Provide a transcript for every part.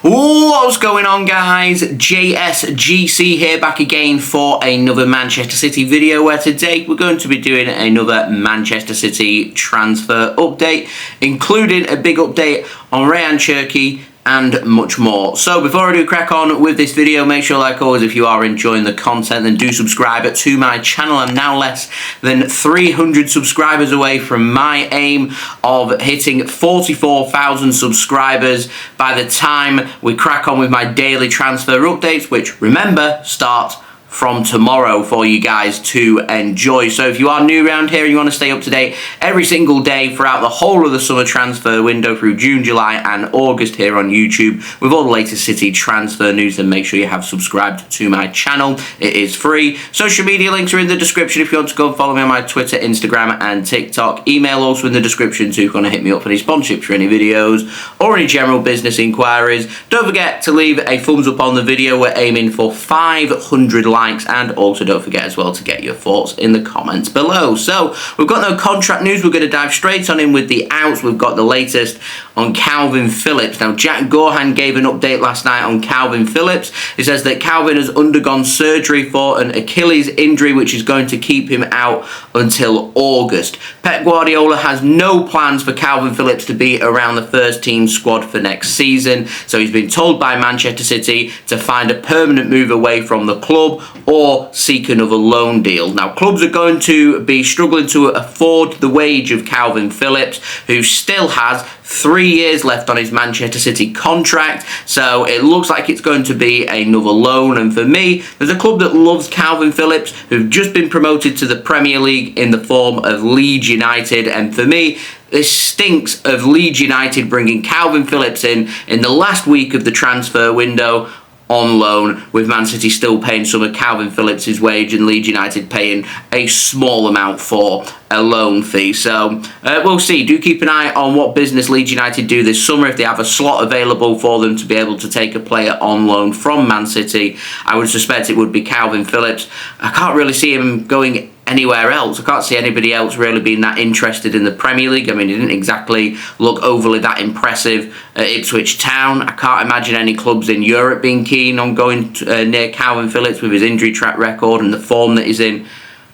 What's going on, guys? JSGC here, back again for another Manchester City video, where today we're going to be doing another Manchester City transfer update, including a big update on Rayan Cherki and much more. So before I do crack on with this video, make sure, like always, if you are enjoying the content, then do subscribe to my channel. I'm now less than 300 subscribers away from my aim of hitting 44,000 subscribers by the time we crack on with my daily transfer updates, which, remember, start from tomorrow for you guys to enjoy. So if you are new around here and you want to stay up to date every single day throughout the whole of the summer transfer window through June, July and August here on YouTube with all the latest City transfer news, then make sure you have subscribed to my channel. It is free. Social media links are in the description if you want to go and follow me on my Twitter, Instagram and TikTok. Email also in the description too if you want to hit me up for any sponsorships for any videos or any general business inquiries. Don't forget to leave a thumbs up on the video. We're aiming for 500 likes, and also don't forget as well to get your thoughts in the comments below. So we've got no contract news. We're going to dive straight on in with the outs. We've got the latest on Kalvin Phillips. Now, Gaughan gave an update last night on Kalvin Phillips. He says that Kalvin has undergone surgery for an Achilles injury, which is going to keep him out until August. Pep Guardiola has no plans for Kalvin Phillips to be around the first team squad for next season, so he's been told by Manchester City to find a permanent move away from the club or seek another loan deal. Now, clubs are going to be struggling to afford the wage of Kalvin Phillips, who still has 3 years left on his Manchester City contract, so it looks like it's going to be another loan. And for me, there's a club that loves Kalvin Phillips, who've just been promoted to the Premier League in the form of Leeds United, and for me, this stinks of Leeds United bringing Kalvin Phillips in the last week of the transfer window on loan, with Man City still paying some of Kalvin Phillips' wage and Leeds United paying a small amount for a loan fee. So we'll see. Do keep an eye on what business Leeds United do this summer. If they have a slot available for them to be able to take a player on loan from Man City, I would suspect it would be Kalvin Phillips. I can't really see him going anywhere else. I can't see anybody else really being that interested in the Premier League. I mean, he didn't exactly look overly that impressive at Ipswich Town. I can't imagine any clubs in Europe being keen on going near Kalvin Phillips with his injury track record and the form that he's in.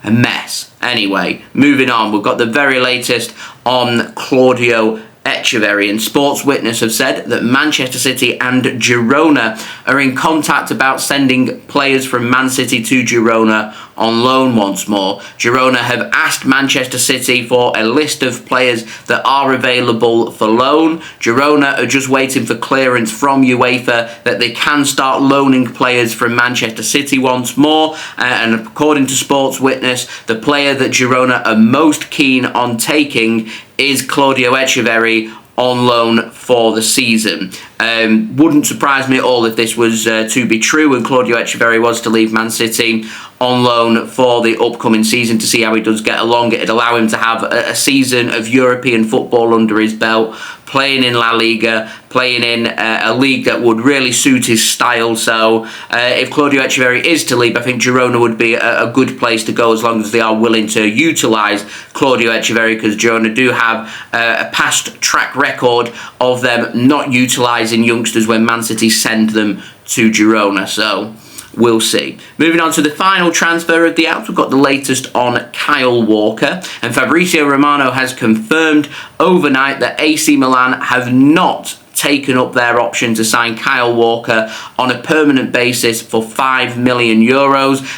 A mess. Anyway, moving on. We've got the very latest on Claudio Echeverri, and Sports Witness have said that Manchester City and Girona are in contact about sending players from Man City to Girona on loan once more. Girona have asked Manchester City for a list of players that are available for loan. Girona are just waiting for clearance from UEFA that they can start loaning players from Manchester City once more, and according to Sports Witness, the player that Girona are most keen on taking is Claudio Echeverri on loan for the season. Wouldn't surprise me at all if this was to be true and Claudio Echeverri was to leave Man City on loan for the upcoming season to see how he does get along. It'd allow him to have a season of European football under his belt, playing in La Liga, playing in a league that would really suit his style. So if Claudio Echeverri is to leave, I think Girona would be a good place to go, as long as they are willing to utilise Claudio Echeverri, because Girona do have a past track record of them not utilising youngsters when Man City send them to Girona. So we'll see. Moving on to the final transfer of the out, we've got the latest on Kyle Walker, and Fabrizio Romano has confirmed overnight that AC Milan have not taken up their option to sign Kyle Walker on a permanent basis for €5 million,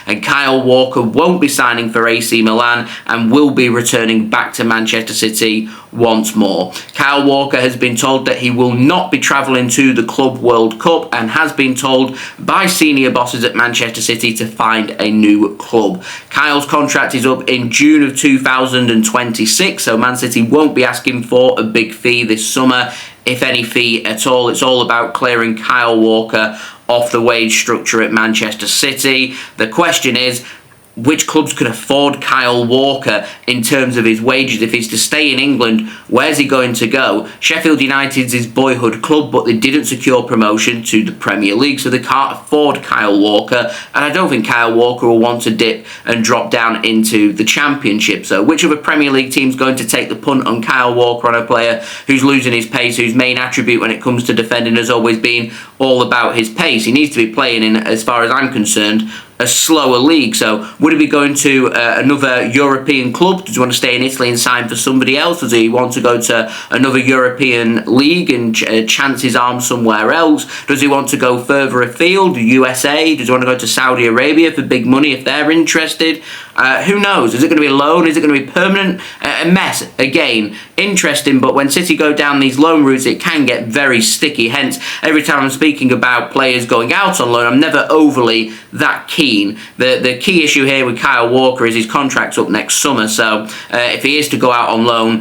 and Kyle Walker won't be signing for AC Milan and will be returning back to Manchester City once more. Kyle Walker has been told that he will not be travelling to the Club World Cup and has been told by senior bosses at Manchester City to find a new club. Kyle's contract is up in June of 2026, so Man City won't be asking for a big fee this summer, if any fee at all. It's all about clearing Kyle Walker off the wage structure at Manchester City. The question is, which clubs can afford Kyle Walker in terms of his wages. If he's to stay in England, where's he going to go? Sheffield United's his boyhood club, but they didn't secure promotion to the Premier League, so they can't afford Kyle Walker, and I don't think Kyle Walker will want to dip and drop down into the Championship. So which other Premier League team's going to take the punt on Kyle Walker, on a player who's losing his pace, whose main attribute when it comes to defending has always been all about his pace? He needs to be playing in, as far as I'm concerned, a slower league. So would he be going to another European club? Does he want to stay in Italy and sign for somebody else? Does he want to go to another European league and chance his arm somewhere else? Does he want to go further afield, USA? Does he want to go to Saudi Arabia for big money if they're interested? Who knows? Is it going to be a loan? Is it going to be permanent? A mess. Again, interesting, but when City go down these loan routes, it can get very sticky. Hence, every time I'm speaking about players going out on loan, I'm never overly that keen. The key issue here with Kyle Walker is his contract's up next summer, so if he is to go out on loan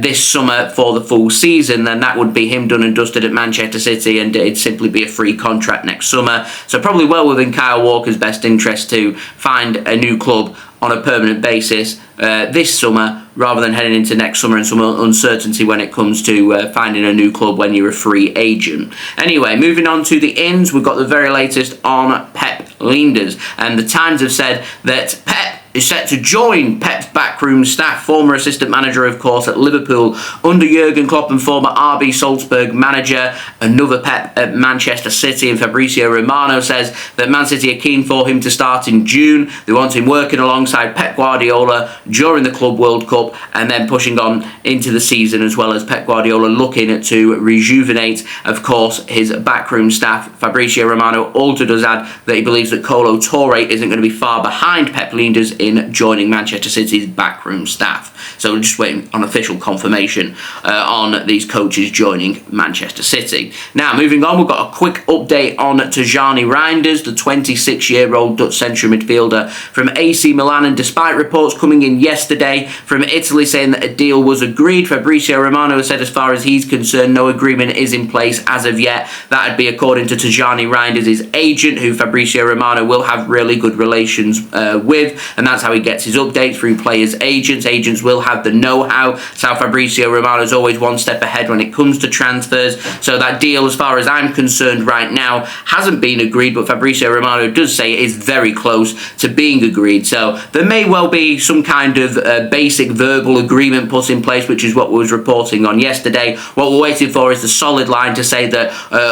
this summer for the full season, then that would be him done and dusted at Manchester City, and it'd simply be a free contract next summer. So probably well within Kyle Walker's best interest to find a new club on a permanent basis this summer, rather than heading into next summer and some uncertainty when it comes to finding a new club when you're a free agent. Anyway, moving on to the ins, we've got the very latest on Pep Lijnders, and the Times have said that Pep is set to join Pep's backroom staff. Former assistant manager, of course, at Liverpool under Jurgen Klopp, and former RB Salzburg manager, another Pep at Manchester City. And Fabrizio Romano says that Man City are keen for him to start in June. They want him working alongside Pep Guardiola during the Club World Cup, and then pushing on into the season, as well as Pep Guardiola looking to rejuvenate, of course, his backroom staff. Fabrizio Romano also does add that he believes that Kolo Touré isn't going to be far behind Pep Lijnders in joining Manchester City's backroom staff. So we're just waiting on official confirmation on these coaches joining Manchester City. Now, moving on, we've got a quick update on Tijjani Reijnders, the 26-year-old Dutch central midfielder from AC Milan, and despite reports coming in yesterday from Italy saying that a deal was agreed, Fabrizio Romano has said as far as he's concerned, no agreement is in place as of yet. That would be according to Tijjani Reijnders' agent, who Fabrizio Romano will have really good relations with, and that's how he gets his updates, through players' agents. Agents will have the know-how. It's how Fabrizio Romano is always one step ahead when it comes to transfers. So that deal, as far as I'm concerned right now, hasn't been agreed, but Fabrizio Romano does say it is very close to being agreed. So there may well be some kind of basic verbal agreement put in place, which is what we was reporting on yesterday. What we're waiting for is the solid line to say that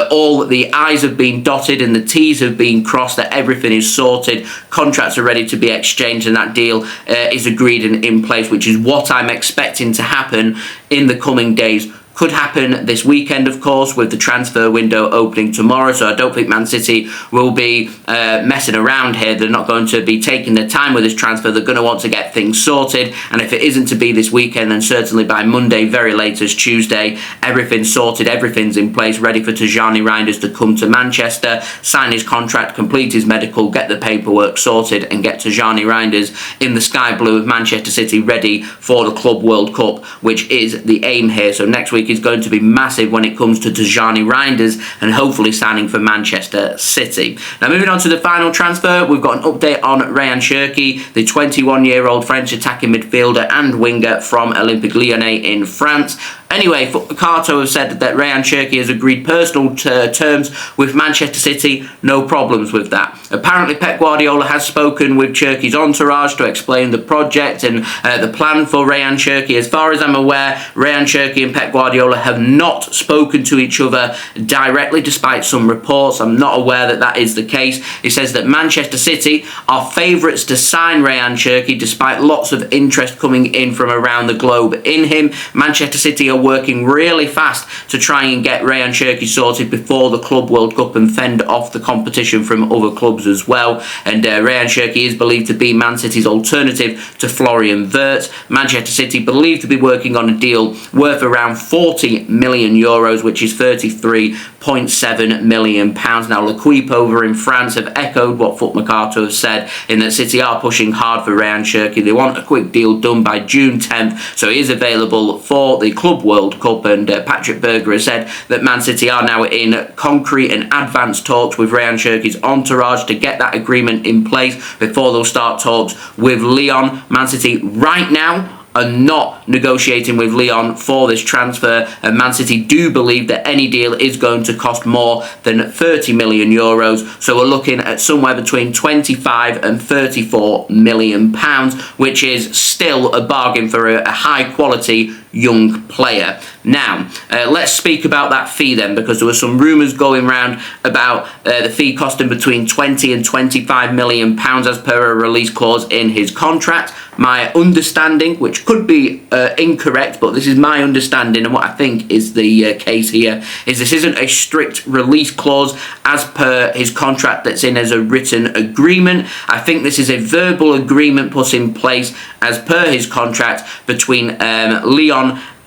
all the I's have been dotted and the T's have been crossed, that everything is sorted, contracts are ready to be exchanged, and that deal is agreed and in place, which is what I'm expecting to happen in the coming days. Could happen this weekend, of course, with the transfer window opening tomorrow, so I don't think Man City will be messing around here. They're not going to be taking their time with this transfer. They're going to want to get things sorted, and if it isn't to be this weekend, then certainly by Monday, very latest Tuesday, everything's sorted, everything's in place, ready for Tijjani Reijnders to come to Manchester, sign his contract, complete his medical, get the paperwork sorted, and get Tijjani Reijnders in the sky blue of Manchester City, ready for the Club World Cup, which is the aim here. So next week is going to be massive when it comes to Tijjani Reijnders and hopefully signing for Manchester City. Now, moving on to the final transfer, we've got an update on Rayan Cherki, the 21-year-old French attacking midfielder and winger from Olympique Lyonnais in France. Anyway, Mercato have said that Rayan Cherki has agreed personal terms with Manchester City, no problems with that. Apparently, Pep Guardiola has spoken with Cherki's entourage to explain the project and the plan for Rayan Cherki. As far as I'm aware, Rayan Cherki and Pep Guardiola have not spoken to each other directly, despite some reports. I'm not aware that that is the case. It says that Manchester City are favourites to sign Rayan Cherki, despite lots of interest coming in from around the globe in him. Manchester City are working really fast to try and get Rayan Cherki sorted before the Club World Cup and fend off the competition from other clubs as well. And Rayan Cherki is believed to be Man City's alternative to Florian Wirtz. Manchester City believed to be working on a deal worth around €40 million, which is £33.7 million. Now, L'Equipe over in France have echoed what Foot Mercato have said, in that City are pushing hard for Rayan Cherki. They want a quick deal done by June 10th, so he is available for the Club World Cup, and Patrick Berger has said that Man City are now in concrete and advanced talks with Rayan Cherki's entourage to get that agreement in place before they'll start talks with Lyon. Man City right now are not negotiating with Lyon for this transfer, and Man City do believe that any deal is going to cost more than 30 million euros, so we're looking at somewhere between 25 and 34 million pounds, which is still a bargain for a high quality young player. Now, let's speak about that fee then, because there were some rumours going around about the fee costing between 20 and 25 million pounds as per a release clause in his contract. My understanding, which could be incorrect, but this is my understanding and what I think is the case here, is this isn't a strict release clause as per his contract that's in as a written agreement. I think this is a verbal agreement put in place as per his contract between Lyon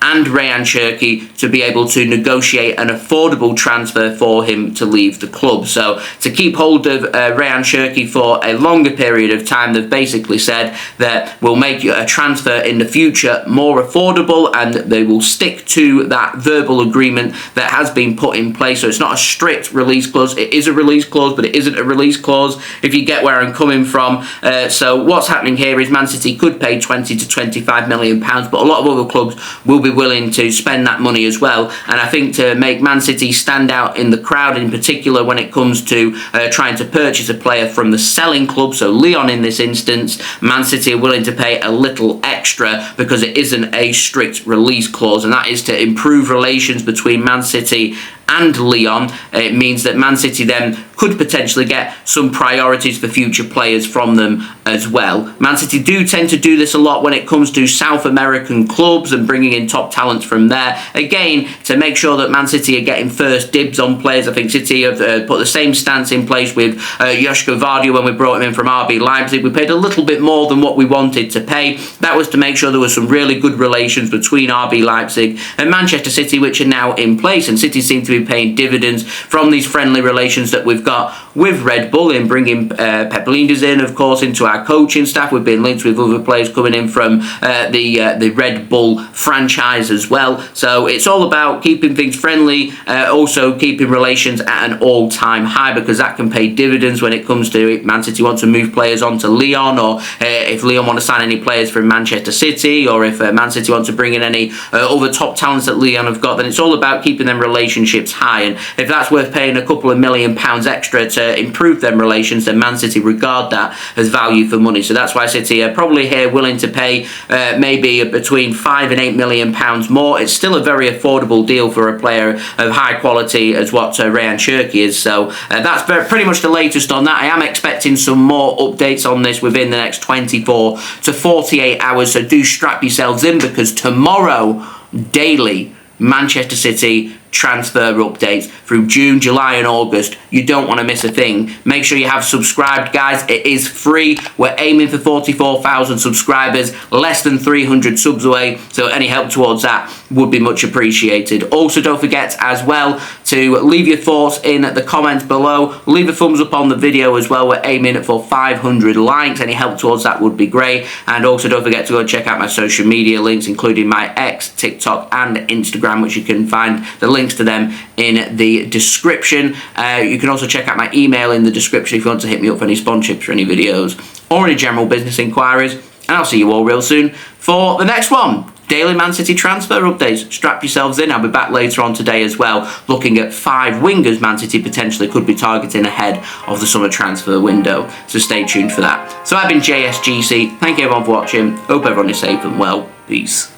and Rayan Cherki to be able to negotiate an affordable transfer for him to leave the club. So to keep hold of Rayan Cherki for a longer period of time, they've basically said that we'll make a transfer in the future more affordable, and they will stick to that verbal agreement that has been put in place. So it's not a strict release clause. It is a release clause, but it isn't a release clause, if you get where I'm coming from. So what's happening here is Man City could pay 20 to 25 million pounds, but a lot of other clubs will be willing to spend that money as well. And I think to make Man City stand out in the crowd, in particular when it comes to trying to purchase a player from the selling club, so Lyon in this instance, Man City are willing to pay a little extra because it isn't a strict release clause, and that is to improve relations between Man City and Lyon. It means that Man City then could potentially get some priorities for future players from them as well. Man City do tend to do this a lot when it comes to South American clubs and bringing in top talents from there. Again, to make sure that Man City are getting first dibs on players. I think City have put the same stance in place with Joško Vardy when we brought him in from RB Leipzig. We paid a little bit more than what we wanted to pay. That was to make sure there was some really good relations between RB Leipzig and Manchester City, which are now in place, and City seem to be paying dividends from these friendly relations that we've got with Red Bull in bringing Pep Lijnders in, of course, into our coaching staff. We've been linked with other players coming in from the Red Bull franchise as well. So it's all about keeping things friendly, also keeping relations at an all-time high, because that can pay dividends when it comes to Man City want to move players on to Lyon, or if Lyon want to sign any players from Manchester City, or if Man City want to bring in any other top talents that Lyon have got. Then it's all about keeping them relationships high, and if that's worth paying a couple of million pounds extra to improve them relations, then Man City regard that as value for money. So that's why City are probably here willing to pay maybe between 5 and 8 million pounds more. It's still a very affordable deal for a player of high quality as what Rayan Cherki is. So that's pretty much the latest on that. I am expecting some more updates on this within the next 24 to 48 hours, so do strap yourselves in, because tomorrow, daily, Manchester City transfer updates through June, July and August. You don't want to miss a thing. Make sure you have subscribed, guys. It is free. We're aiming for 44,000 subscribers, less than 300 subs away, so any help towards that would be much appreciated. Also, don't forget as well to leave your thoughts in the comments below. Leave a thumbs up on the video as well. We're aiming for 500 likes. Any help towards that would be great. And also don't forget to go and check out my social media links, including my X, TikTok and Instagram, which you can find the links to them in the description. You can also check out my email in the description if you want to hit me up for any sponsorships or any videos or any general business inquiries. And I'll see you all real soon for the next one. Daily Man City transfer updates. Strap yourselves in. I'll be back later on today as well, looking at 5 wingers Man City potentially could be targeting ahead of the summer transfer window. So stay tuned for that. So I've been JSGC. Thank you everyone for watching. Hope everyone is safe and well. Peace.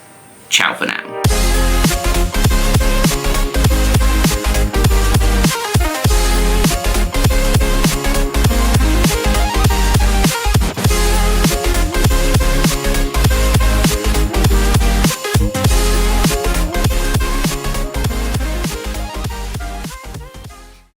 Ciao for now.